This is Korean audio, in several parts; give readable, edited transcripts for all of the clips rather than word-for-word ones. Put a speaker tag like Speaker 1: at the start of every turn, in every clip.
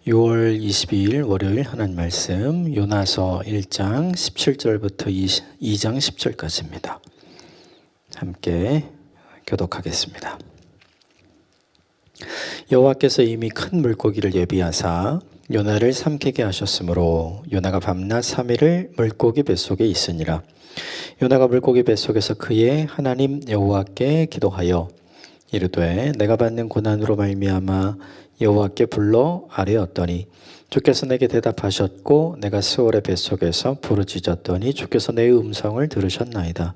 Speaker 1: 6월 22일 월요일 하나님 말씀 요나서 1장 17절부터 2장 10절까지입니다. 함께 교독하겠습니다. 여호와께서 이미 큰 물고기를 예비하사 요나를 삼키게 하셨으므로 요나가 밤낮 3일을 물고기 뱃속에 있으니라. 요나가 물고기 뱃속에서 그의 하나님 여호와께 기도하여 이르되 내가 받는 고난으로 말미암아 여호와께 불러 아뢰었더니 주께서 내게 대답하셨고 내가 스올의 뱃속에서 부르짖었더니 주께서 내 음성을 들으셨나이다.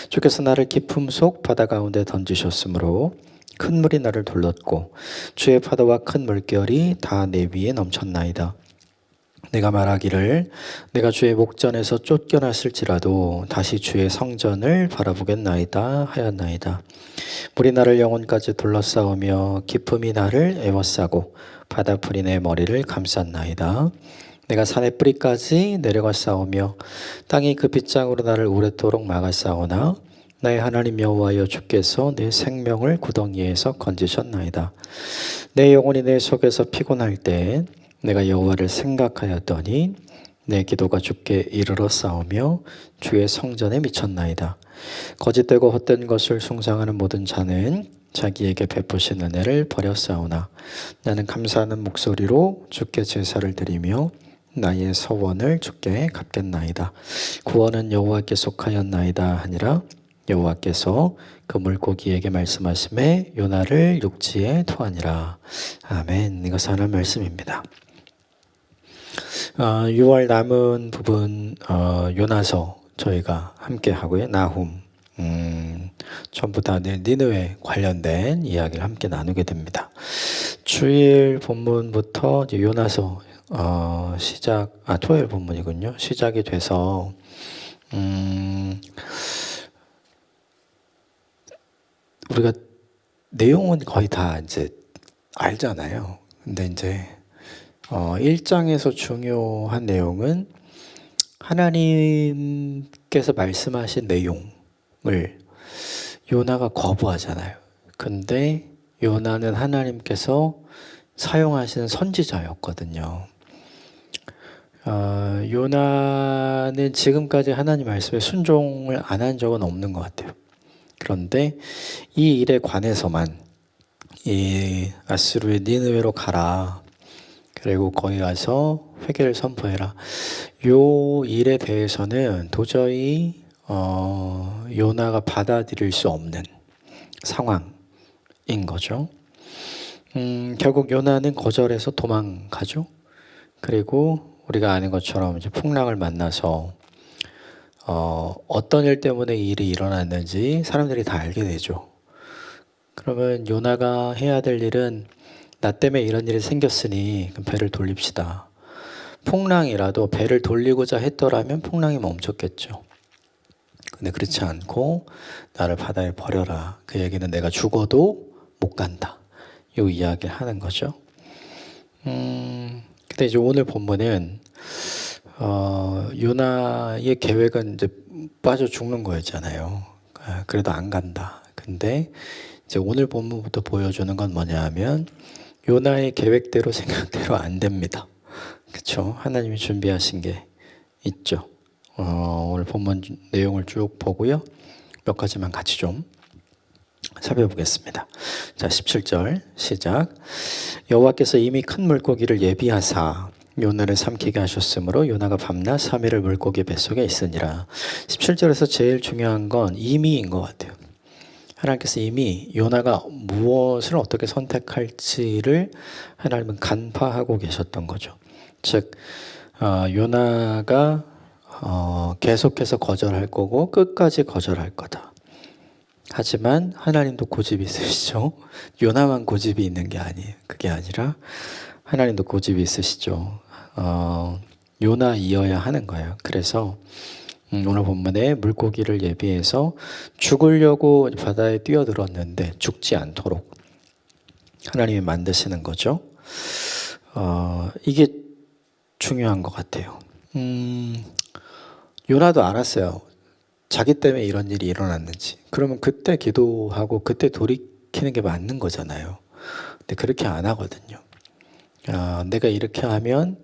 Speaker 1: 주께서 나를 깊음 속 바다 가운데 던지셨으므로 큰 물이 나를 둘렀고 주의 파도와 큰 물결이 다 내 위에 넘쳤나이다. 내가 말하기를 내가 주의 목전에서 쫓겨났을지라도 다시 주의 성전을 바라보겠나이다 하였나이다. 물이 나를 영혼까지 둘러싸우며 깊음이 나를 에워싸고 바다풀이 내 머리를 감쌌나이다. 내가 산의 뿌리까지 내려가 싸우며 땅이 그 빗장으로 나를 오랫도록 막아싸우나 나의 하나님 여호와여 주께서 내 생명을 구덩이에서 건지셨나이다. 내 영혼이 내 속에서 피곤할 때 내가 여호와를 생각하였더니 내 기도가 주께 이르러 싸우며 주의 성전에 미쳤나이다. 거짓되고 헛된 것을 숭상하는 모든 자는 자기에게 베푸신 은혜를 버렸사오나 나는 감사하는 목소리로 주께 제사를 드리며 나의 서원을 주께 갚겠나이다. 구원은 여호와께 속하였나이다 하니라. 여호와께서 그 물고기에게 말씀하심에 요나를 육지에 토하니라. 아멘. 이것은 하나님의 말씀입니다. 6월 남은 부분 요나서 저희가 함께 하고요. 나훔 전부 다 니느웨 관련된 이야기를 함께 나누게 됩니다. 주일 본문부터 이제 요나서 토요일 본문이군요. 시작이 돼서 우리가 내용은 거의 다 이제 알잖아요. 근데 이제 1장에서 중요한 내용은 하나님께서 말씀하신 내용을 요나가 거부하잖아요. 근데 요나는 하나님께서 사용하신 선지자였거든요. 요나는 지금까지 하나님 말씀에 순종을 안 한 적은 없는 것 같아요. 그런데 이 일에 관해서만 이 아수르의 니느웨로 가라. 그리고 거기 가서 회개를 선포해라. 요 일에 대해서는 도저히 요나가 받아들일 수 없는 상황인 거죠. 결국 요나는 거절해서 도망가죠. 그리고 우리가 아는 것처럼 이제 풍랑을 만나서 어떤 일 때문에 이 일이 일어났는지 사람들이 다 알게 되죠. 그러면 요나가 해야 될 일은 나 때문에 이런 일이 생겼으니 그럼 배를 돌립시다. 풍랑이라도 배를 돌리고자 했더라면 풍랑이 멈췄겠죠. 근데 그렇지 않고 나를 바다에 버려라. 그 얘기는 내가 죽어도 못 간다. 이 이야기를 하는 거죠. 근데 이제 오늘 본문은 요나의 계획은 이제 빠져 죽는 거였잖아요. 그래도 안 간다. 근데 이제 오늘 본문부터 보여주는 건 뭐냐 하면 요나의 계획대로 생각대로 안 됩니다. 그렇죠? 하나님이 준비하신 게 있죠. 오늘 본문 내용을 쭉 보고요. 몇 가지만 같이 좀 살펴보겠습니다. 자, 17절 시작. 여호와께서 이미 큰 물고기를 예비하사 요나를 삼키게 하셨으므로 요나가 밤낮 3일을 물고기 뱃속에 있으니라. 17절에서 제일 중요한 건 이미인 것 같아요. 하나님께서 이미 요나가 무엇을 어떻게 선택할지를 하나님은 간파하고 계셨던 거죠. 즉 요나가 계속해서 거절할 거고 끝까지 거절할 거다. 하지만 하나님도 고집이 있으시죠. 요나만 고집이 있는 게 아니에요. 그게 아니라 하나님도 고집이 있으시죠. 요나이어야 하는 거예요. 그래서 오늘 본문에 물고기를 예비해서 죽으려고 바다에 뛰어들었는데 죽지 않도록 하나님이 만드시는 거죠. 이게 중요한 것 같아요. 요나도 알았어요. 자기 때문에 이런 일이 일어났는지. 그러면 그때 기도하고 그때 돌이키는 게 맞는 거잖아요. 근데 그렇게 안 하거든요. 내가 이렇게 하면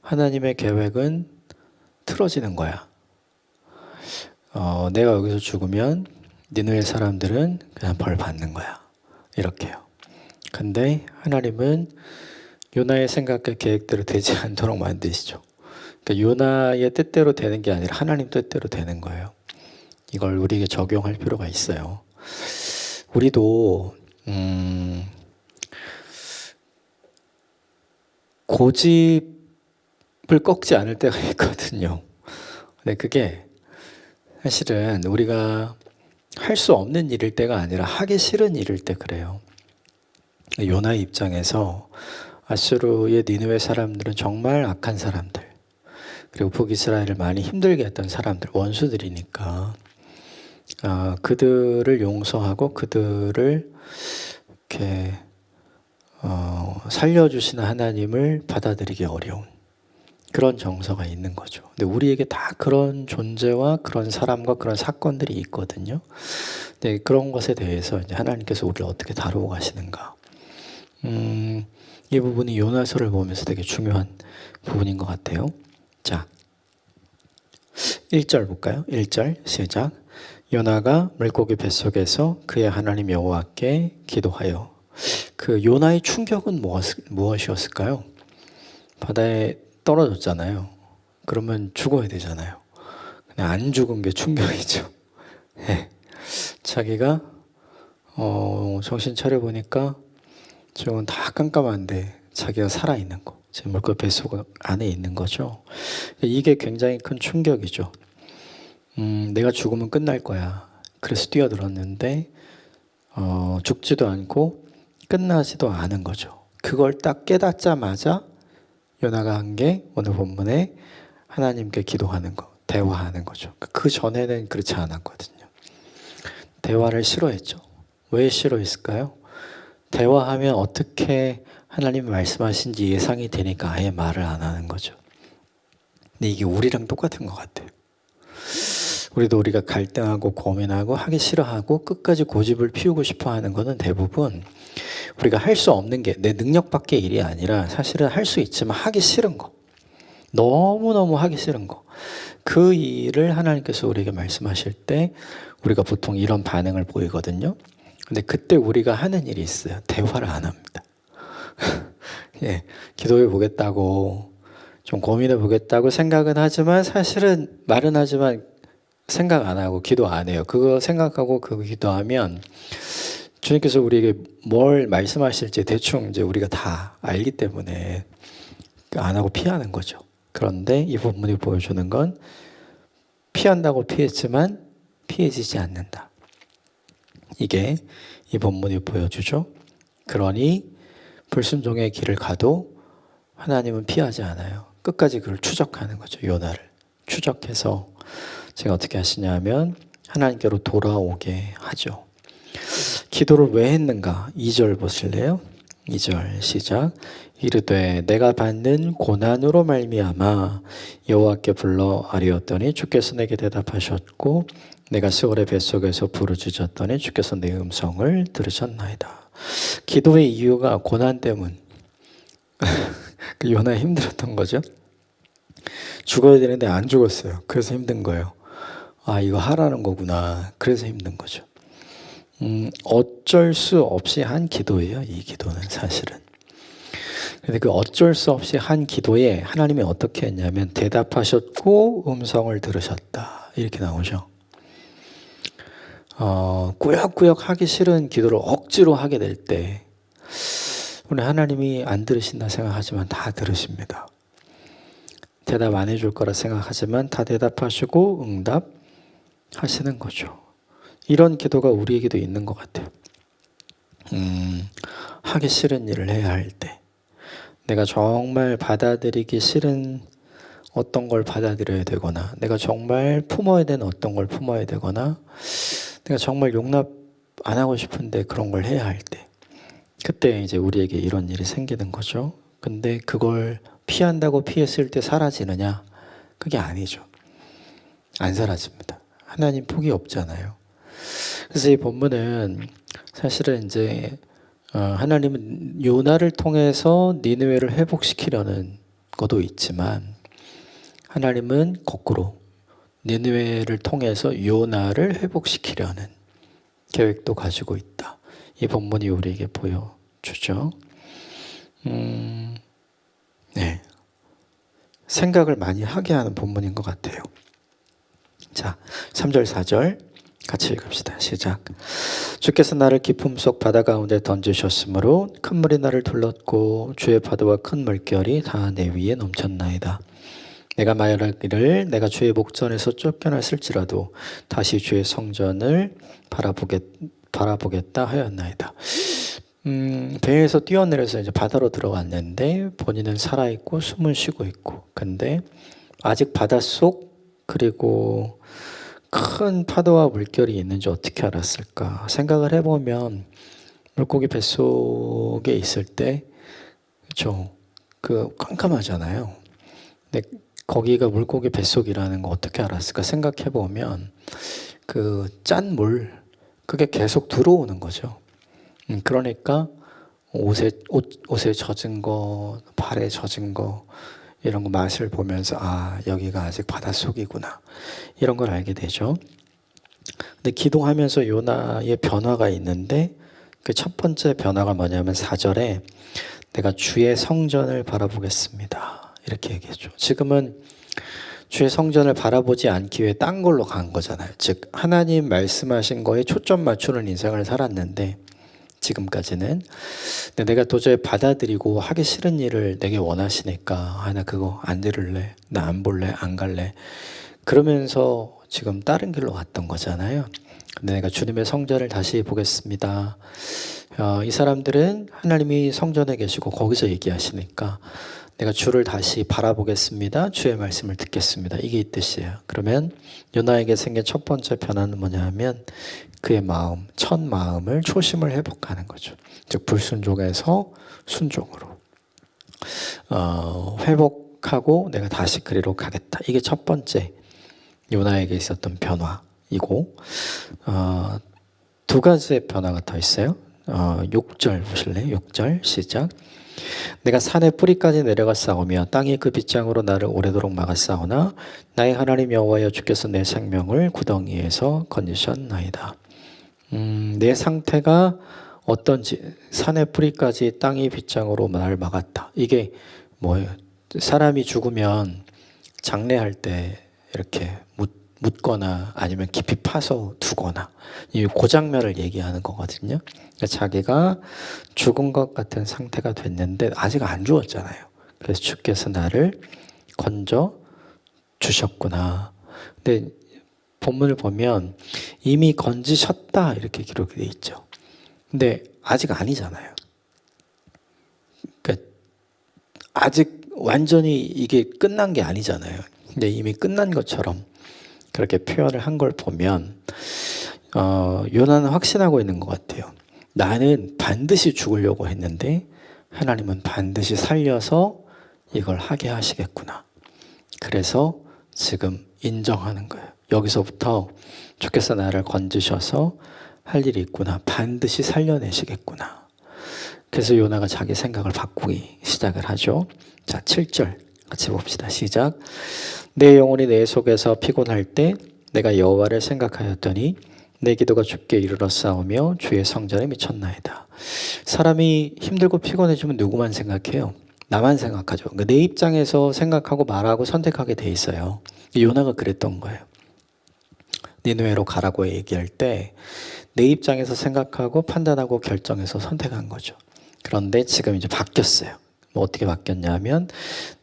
Speaker 1: 하나님의 계획은 틀어지는 거야. 내가 여기서 죽으면 니느웨 사람들은 그냥 벌 받는 거야. 이렇게요. 근데 하나님은 요나의 생각과 계획대로 되지 않도록 만드시죠. 그러니까 요나의 뜻대로 되는 게 아니라 하나님 뜻대로 되는 거예요. 이걸 우리에게 적용할 필요가 있어요. 우리도 고집을 꺾지 않을 때가 있거든요. 근데 그게 사실은 우리가 할 수 없는 일일 때가 아니라 하기 싫은 일일 때 그래요. 요나의 입장에서 아수르의 니느웨 사람들은 정말 악한 사람들, 그리고 북이스라엘을 많이 힘들게 했던 사람들, 원수들이니까 그들을 용서하고 그들을 이렇게 살려주시는 하나님을 받아들이기 어려운 그런 정서가 있는 거죠. 근데 우리에게 다 그런 존재와 그런 사람과 그런 사건들이 있거든요. 근데 그런 것에 대해서 이제 하나님께서 우리를 어떻게 다루고 가시는가. 이 부분이 요나서를 보면서 되게 중요한 부분인 것 같아요. 자, 1절 볼까요? 1절 시작. 요나가 물고기 뱃속에서 그의 하나님 여호와께 기도하여. 그 요나의 충격은 무엇이었을까요? 바다에 떨어졌잖아요. 그러면 죽어야 되잖아요. 그냥 안 죽은 게 충격이죠. 네. 자기가 정신 차려 보니까 지금 다 깜깜한데 자기가 살아있는 거, 지금 물고기 뱃속 안에 있는 거죠. 이게 굉장히 큰 충격이죠. 내가 죽으면 끝날 거야. 그래서 뛰어들었는데 죽지도 않고 끝나지도 않은 거죠. 그걸 딱 깨닫자마자 요나가 한 게 오늘 본문에 하나님께 기도하는 거, 대화하는 거죠. 그 전에는 그렇지 않았거든요. 대화를 싫어했죠. 왜 싫어했을까요? 대화하면 어떻게 하나님이 말씀하신지 예상이 되니까 아예 말을 안 하는 거죠. 근데 이게 우리랑 똑같은 것 같아요. 우리가 갈등하고 고민하고 하기 싫어하고 끝까지 고집을 피우고 싶어 하는 거는 대부분 우리가 할 수 없는 게 내 능력 밖의 일이 아니라 사실은 할 수 있지만 하기 싫은 거. 너무너무 하기 싫은 거. 그 일을 하나님께서 우리에게 말씀하실 때 우리가 보통 이런 반응을 보이거든요. 근데 그때 우리가 하는 일이 있어요. 대화를 안 합니다. 예, 기도해 보겠다고, 좀 고민해 보겠다고 생각은 하지만 사실은 말은 하지만 생각 안 하고 기도 안 해요. 그거 생각하고 그거 기도하면 주님께서 우리에게 뭘 말씀하실지 대충 이제 우리가 다 알기 때문에 안 하고 피하는 거죠. 그런데 이 본문이 보여주는 건 피한다고 피했지만 피해지지 않는다. 이게 이 본문이 보여주죠. 그러니 불순종의 길을 가도 하나님은 피하지 않아요. 끝까지 그걸 추적하는 거죠. 요나를 추적해서 제가 어떻게 하시냐면 하나님께로 돌아오게 하죠. 기도를 왜 했는가? 2절 보실래요? 2절 시작. 이르되 내가 받는 고난으로 말미암아 여호와께 불러 아뢰었더니 주께서 내게 대답하셨고 내가 스올의 뱃속에서 부르짖었더니 주께서 내 음성을 들으셨나이다. 기도의 이유가 고난 때문. 그 요나 힘들었던 거죠. 죽어야 되는데 안 죽었어요. 그래서 힘든 거예요. 이거 하라는 거구나. 그래서 힘든 거죠. 어쩔 수 없이 한 기도예요. 이 기도는 사실은. 근데 그 어쩔 수 없이 한 기도에 하나님이 어떻게 했냐면 대답하셨고 음성을 들으셨다. 이렇게 나오죠. 꾸역꾸역 하기 싫은 기도를 억지로 하게 될 때 우리 하나님이 안 들으신다 생각하지만 다 들으십니다. 대답 안 해줄 거라 생각하지만 다 대답하시고 응답하시는 거죠. 이런 기도가 우리에게도 있는 것 같아요. 하기 싫은 일을 해야 할 때, 내가 정말 받아들이기 싫은 어떤 걸 받아들여야 되거나, 내가 정말 품어야 되는 어떤 걸 품어야 되거나, 내가 정말 용납 안 하고 싶은데 그런 걸 해야 할 때, 그때 이제 우리에게 이런 일이 생기는 거죠. 근데 그걸 피한다고 피했을 때 사라지느냐? 그게 아니죠. 안 사라집니다. 하나님 폭이 없잖아요. 그래서 이 본문은 사실은 이제 하나님은 요나를 통해서 니느웨를 회복시키려는 것도 있지만 하나님은 거꾸로 니느웨를 통해서 요나를 회복시키려는 계획도 가지고 있다. 이 본문이 우리에게 보여주죠. 네. 생각을 많이 하게 하는 본문인 것 같아요. 자, 3절 4절 같이 읽읍시다. 시작. 주께서 나를 깊음 속 바다 가운데 던지셨으므로 큰 물이 나를 둘렀고 주의 파도와 큰 물결이 다 내 위에 넘쳤나이다. 내가 말하기를 내가 주의 목전에서 쫓겨났을지라도 다시 주의 성전을 바라보겠다 하였나이다. 배에서 뛰어내려서 이제 바다로 들어갔는데 본인은 살아있고 숨을 쉬고 있고, 근데 아직 바닷속 그리고 큰 파도와 물결이 있는지 어떻게 알았을까 생각을 해보면 물고기 뱃속에 있을 때 그렇죠, 그 깜깜하잖아요. 근데 거기가 물고기 뱃속이라는 거 어떻게 알았을까 생각해보면 그 짠 물 그게 계속 들어오는 거죠. 그러니까 옷에 젖은 거, 발에 젖은 거 이런 거 맛을 보면서 아, 여기가 아직 바닷속이구나 이런 걸 알게 되죠. 근데 기도하면서 요나의 변화가 있는데 그 첫 번째 변화가 뭐냐면 4절에 내가 주의 성전을 바라보겠습니다 이렇게 얘기했죠. 지금은 주의 성전을 바라보지 않기 위해 딴 걸로 간 거잖아요. 즉 하나님 말씀하신 거에 초점 맞추는 인생을 살았는데 지금까지는. 근데 내가 도저히 받아들이고 하기 싫은 일을 내게 원하시니까 나 그거 안 들을래, 나 안 볼래, 안 갈래 그러면서 지금 다른 길로 갔던 거잖아요. 근데 내가 주님의 성전을 다시 보겠습니다. 이 사람들은 하나님이 성전에 계시고 거기서 얘기하시니까 내가 주를 다시 바라보겠습니다. 주의 말씀을 듣겠습니다. 이게 이 뜻이에요. 그러면 요나에게 생긴 첫 번째 변화는 뭐냐 하면 그의 마음, 첫 마음을 초심을 회복하는 거죠. 즉 불순종에서 순종으로 회복하고 내가 다시 그리로 가겠다. 이게 첫 번째 요나에게 있었던 변화이고 두 가지의 변화가 더 있어요. 6절 보실래요? 6절 시작. 내가 산의 뿌리까지 내려가 싸우며 땅이 그 빗장으로 나를 오래도록 막았사오나 나의 하나님 여호와여 주께서 내 생명을 구덩이에서 건지셨나이다. 내 상태가 어떤지, 산의 뿌리까지 땅이 빗장으로 나를 막았다. 이게 뭐예요? 사람이 죽으면 장례할 때 이렇게 묻거나 아니면 깊이 파서 두거나 이 고장면을 얘기하는 거거든요. 그러니까 자기가 죽은 것 같은 상태가 됐는데 아직 안 죽었잖아요. 그래서 주께서 나를 건져 주셨구나. 근데 본문을 보면 이미 건지셨다 이렇게 기록이 돼 있죠. 근데 아직 아니잖아요. 그러니까 아직 완전히 이게 끝난 게 아니잖아요. 근데 이미 끝난 것처럼 그렇게 표현을 한 걸 보면 요나는 확신하고 있는 것 같아요. 나는 반드시 죽으려고 했는데 하나님은 반드시 살려서 이걸 하게 하시겠구나. 그래서 지금 인정하는 거예요. 여기서부터 주께서 나를 건지셔서 할 일이 있구나. 반드시 살려내시겠구나. 그래서 요나가 자기 생각을 바꾸기 시작을 하죠. 자, 7절 같이 봅시다. 시작. 내 영혼이 내 속에서 피곤할 때 내가 여호와를 생각하였더니 내 기도가 주께 이르렀사오며 주의 성전에 미쳤나이다. 사람이 힘들고 피곤해지면 누구만 생각해요? 나만 생각하죠. 내 입장에서 생각하고 말하고 선택하게 돼 있어요. 요나가 그랬던 거예요. 니느웨로 가라고 얘기할 때 내 입장에서 생각하고 판단하고 결정해서 선택한 거죠. 그런데 지금 이제 바뀌었어요. 뭐 어떻게 바뀌었냐면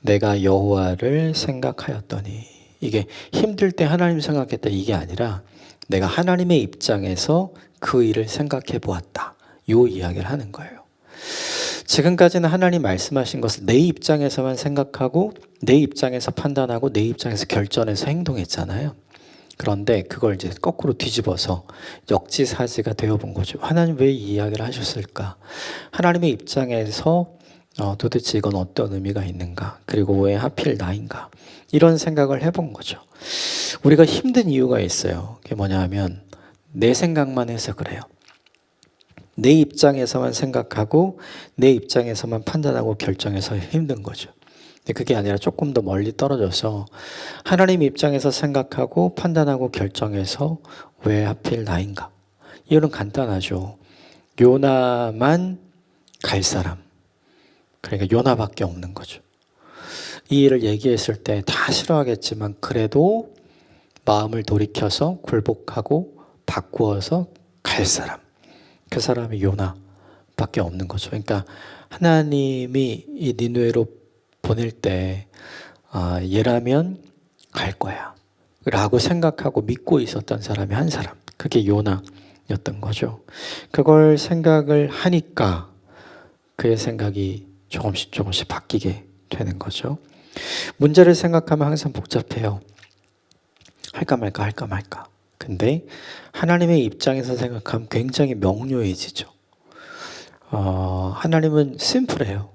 Speaker 1: 내가 여호와를 생각하였더니, 이게 힘들 때 하나님 생각했다 이게 아니라 내가 하나님의 입장에서 그 일을 생각해 보았다. 요 이야기를 하는 거예요. 지금까지는 하나님 말씀하신 것을 내 입장에서만 생각하고 내 입장에서 판단하고 내 입장에서 결정해서 행동했잖아요. 그런데 그걸 이제 거꾸로 뒤집어서 역지사지가 되어본 거죠. 하나님 왜 이 이야기를 하셨을까? 하나님의 입장에서 도대체 이건 어떤 의미가 있는가? 그리고 왜 하필 나인가? 이런 생각을 해본 거죠. 우리가 힘든 이유가 있어요. 그게 뭐냐 하면 내 생각만 해서 그래요. 내 입장에서만 생각하고 내 입장에서만 판단하고 결정해서 힘든 거죠. 근데 그게 아니라 조금 더 멀리 떨어져서 하나님 입장에서 생각하고 판단하고 결정해서 왜 하필 나인가? 이유는 간단하죠. 요나만 갈 사람. 그러니까 요나밖에 없는 거죠. 이 일을 얘기했을 때 다 싫어하겠지만 그래도 마음을 돌이켜서 굴복하고 바꾸어서 갈 사람. 그 사람이 요나밖에 없는 거죠. 그러니까 하나님이 이 니느웨로 보낼 때 얘라면 갈 거야 라고 생각하고 믿고 있었던 사람이 한 사람. 그게 요나였던 거죠. 그걸 생각을 하니까 그의 생각이 조금씩 바뀌게 되는 거죠. 문제를 생각하면 항상 복잡해요. 할까 말까. 근데 하나님의 입장에서 생각하면 굉장히 명료해지죠. 하나님은 심플해요.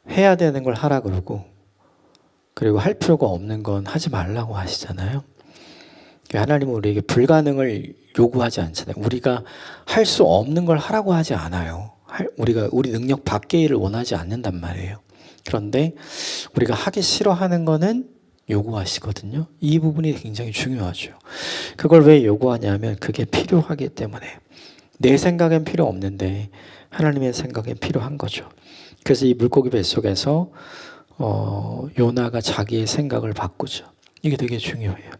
Speaker 1: 해야 되는 걸 하라 그러고, 그리고 할 필요가 없는 건 하지 말라고 하시잖아요. 하나님은 우리에게 불가능을 요구하지 않잖아요. 우리가 할 수 없는 걸 하라고 하지 않아요. 우리가 우리 능력 밖의 일을 원하지 않는단 말이에요. 그런데 우리가 하기 싫어하는 거는 요구하시거든요. 이 부분이 굉장히 중요하죠. 그걸 왜 요구하냐면 그게 필요하기 때문에. 내 생각엔 필요 없는데 하나님의 생각엔 필요한 거죠. 그래서 이 물고기 뱃속에서 요나가 자기의 생각을 바꾸죠. 이게 되게 중요해요.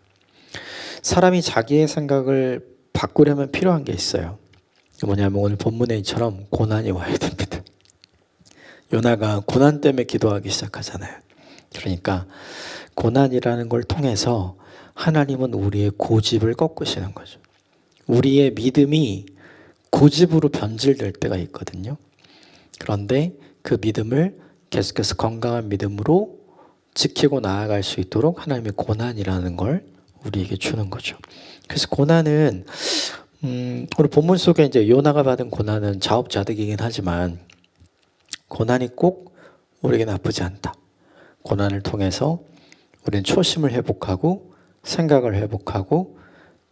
Speaker 1: 사람이 자기의 생각을 바꾸려면 필요한 게 있어요. 뭐냐면 오늘 본문에처럼 고난이 와야 됩니다. 요나가 고난 때문에 기도하기 시작하잖아요. 그러니까 고난이라는 걸 통해서 하나님은 우리의 고집을 꺾으시는 거죠. 우리의 믿음이 고집으로 변질될 때가 있거든요. 그런데 그 믿음을 계속해서 건강한 믿음으로 지키고 나아갈 수 있도록 하나님의 고난이라는 걸 우리에게 주는 거죠. 그래서 고난은 오늘 본문 속에 이제 요나가 받은 고난은 자업자득이긴 하지만 고난이 꼭 우리에게 나쁘지 않다. 고난을 통해서 우리는 초심을 회복하고 생각을 회복하고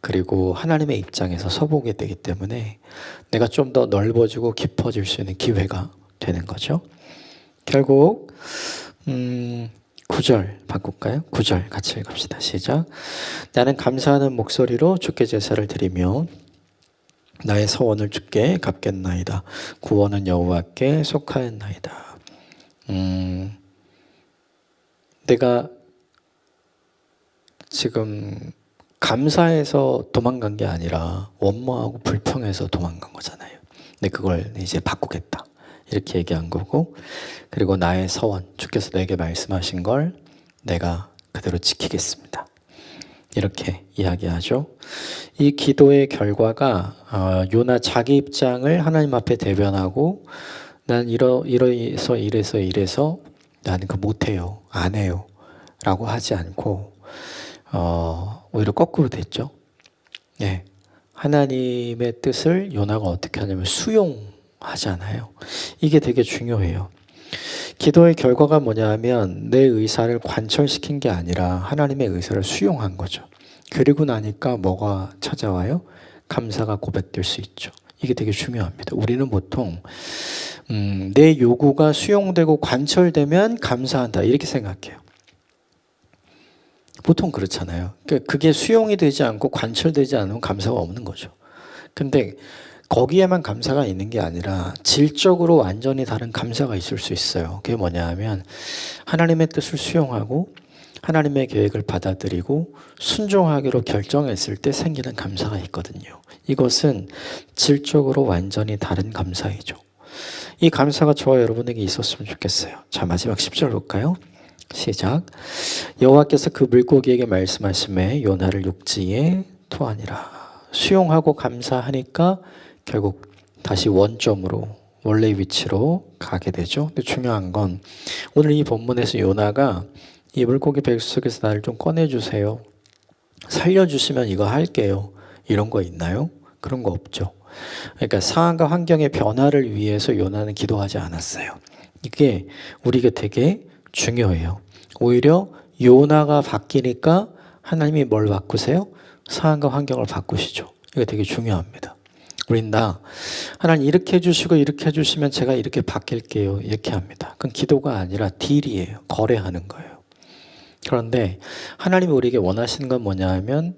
Speaker 1: 그리고 하나님의 입장에서 서보게 되기 때문에 내가 좀 더 넓어지고 깊어질 수 있는 기회가 되는 거죠. 결국 9절 바꿀까요? 9절 같이 읽읍시다. 시작. 나는 감사하는 목소리로 주께 제사를 드리며 나의 서원을 주께 갚겠나이다. 구원은 여호와께 속하였나이다. 내가 지금 감사해서 도망간 게 아니라 원망하고 불평해서 도망간 거잖아요. 근데 그걸 이제 바꾸겠다. 이렇게 얘기한 거고, 그리고 나의 서원, 주께서 내게 말씀하신 걸 내가 그대로 지키겠습니다. 이렇게 이야기하죠. 이 기도의 결과가 요나 자기 입장을 하나님 앞에 대변하고 난 이래서 나는 그거 못해요. 안 해요. 라고 하지 않고 오히려 거꾸로 됐죠. 네. 하나님의 뜻을 요나가 어떻게 하냐면 수용하잖아요. 이게 되게 중요해요. 기도의 결과가 뭐냐면 내 의사를 관철시킨 게 아니라 하나님의 의사를 수용한 거죠. 그리고 나니까 뭐가 찾아와요? 감사가 고백될 수 있죠. 이게 되게 중요합니다. 우리는 보통 내 요구가 수용되고 관철되면 감사한다 이렇게 생각해요. 보통 그렇잖아요. 그게 수용이 되지 않고 관철되지 않으면 감사가 없는 거죠. 근데 거기에만 감사가 있는 게 아니라 질적으로 완전히 다른 감사가 있을 수 있어요. 그게 뭐냐 하면 하나님의 뜻을 수용하고 하나님의 계획을 받아들이고 순종하기로 결정했을 때 생기는 감사가 있거든요. 이것은 질적으로 완전히 다른 감사이죠. 이 감사가 저와 여러분에게 있었으면 좋겠어요. 자, 마지막 10절 볼까요? 시작. 여호와께서 그 물고기에게 말씀하시매 요나를 육지에 토하니라. 수용하고 감사하니까 결국 다시 원점으로 원래 위치로 가게 되죠. 근데 중요한 건 오늘 이 본문에서 요나가 이 물고기 뱃속에서 나를 좀 꺼내주세요. 살려주시면 이거 할게요. 이런 거 있나요? 그런 거 없죠. 그러니까 상황과 환경의 변화를 위해서 요나는 기도하지 않았어요. 이게 우리에게 되게 중요해요. 오히려 요나가 바뀌니까 하나님이 뭘 바꾸세요? 상황과 환경을 바꾸시죠. 이게 되게 중요합니다. 우린 다 하나님 이렇게 해주시고 이렇게 해주시면 제가 이렇게 바뀔게요 이렇게 합니다. 그건 기도가 아니라 딜이에요. 거래하는 거예요. 그런데 하나님이 우리에게 원하시는 건 뭐냐 하면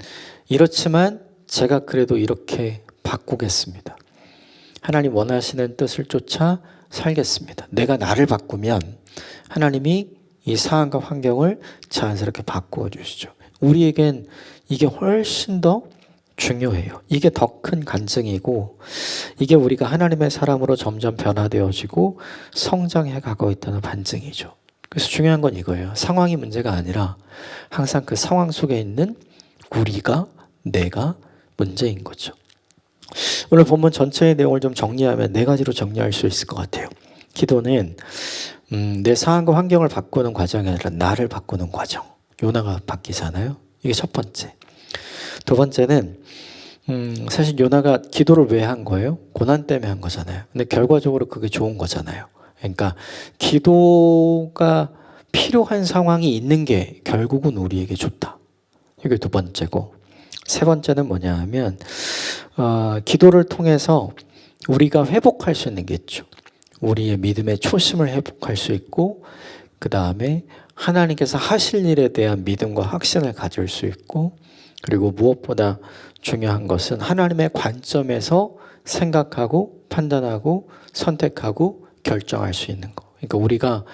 Speaker 1: 이렇지만 제가 그래도 이렇게 바꾸겠습니다. 하나님 원하시는 뜻을 쫓아 살겠습니다. 내가 나를 바꾸면 하나님이 이 상황과 환경을 자연스럽게 바꾸어 주시죠. 우리에겐 이게 훨씬 더 중요해요. 이게 더 큰 간증이고 이게 우리가 하나님의 사람으로 점점 변화되어지고 성장해 가고 있다는 반증이죠. 그래서 중요한 건 이거예요. 상황이 문제가 아니라 항상 그 상황 속에 있는 우리가, 내가 문제인 거죠. 오늘 본문 전체의 내용을 좀 정리하면 4가지로 정리할 수 있을 것 같아요. 기도는 내 상황과 환경을 바꾸는 과정이 아니라 나를 바꾸는 과정. 요나가 바뀌잖아요. 이게 첫 번째. 두 번째는 사실 요나가 기도를 왜 한 거예요? 고난 때문에 한 거잖아요. 근데 결과적으로 그게 좋은 거잖아요. 그러니까 기도가 필요한 상황이 있는 게 결국은 우리에게 좋다. 이게 두 번째고, 세 번째는 뭐냐 하면 기도를 통해서 우리가 회복할 수 있는 게 있죠. 우리의 믿음의 초심을 회복할 수 있고, 그 다음에 하나님께서 하실 일에 대한 믿음과 확신을 가질 수 있고, 그리고 무엇보다 중요한 것은 하나님의 관점에서 생각하고 판단하고 선택하고 결정할 수 있는 거. 그러니까 우리가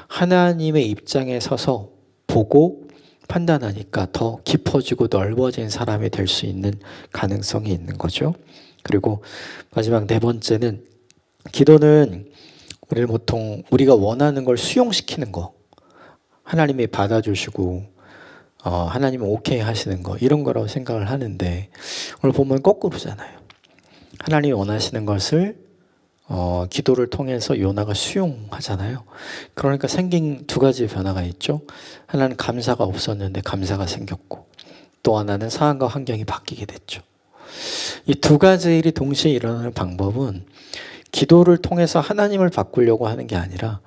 Speaker 1: 하나님의 입장에 서서 보고 판단하니까 더 깊어지고 넓어진 사람이 될 수 있는 가능성이 있는 거죠. 그리고 마지막 4번째는 기도는 우리는 보통 우리가 원하는 걸 수용시키는 거, 하나님이 받아주시고 하나님은 오케이 하시는 거, 이런 거라고 생각을 하는데 오늘 보면 거꾸로잖아요. 하나님이 원하시는 것을 기도를 통해서 요나가 수용하잖아요. 그러니까 생긴 2가지 변화가 있죠. 하나는 감사가 없었는데 감사가 생겼고, 또 하나는 상황과 환경이 바뀌게 됐죠. 이 2가지 일이 동시에 일어나는 방법은 기도를 통해서 하나님을 바꾸려고 하는 게 아니라,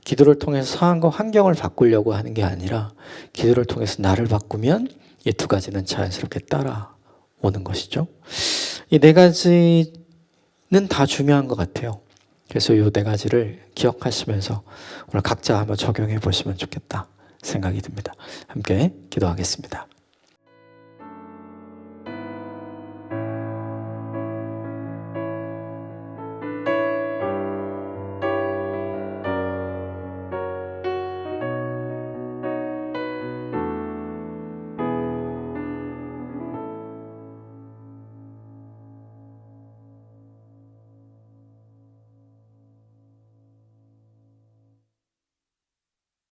Speaker 1: 기도를 통해서 상황과 환경을 바꾸려고 하는 게 아니라, 기도를 통해서 나를 바꾸면 이 2가지는 자연스럽게 따라오는 것이죠. 이 4가지는 다 중요한 것 같아요. 그래서 이 4가지를 기억하시면서 오늘 각자 한번 적용해 보시면 좋겠다 생각이 듭니다. 함께 기도하겠습니다.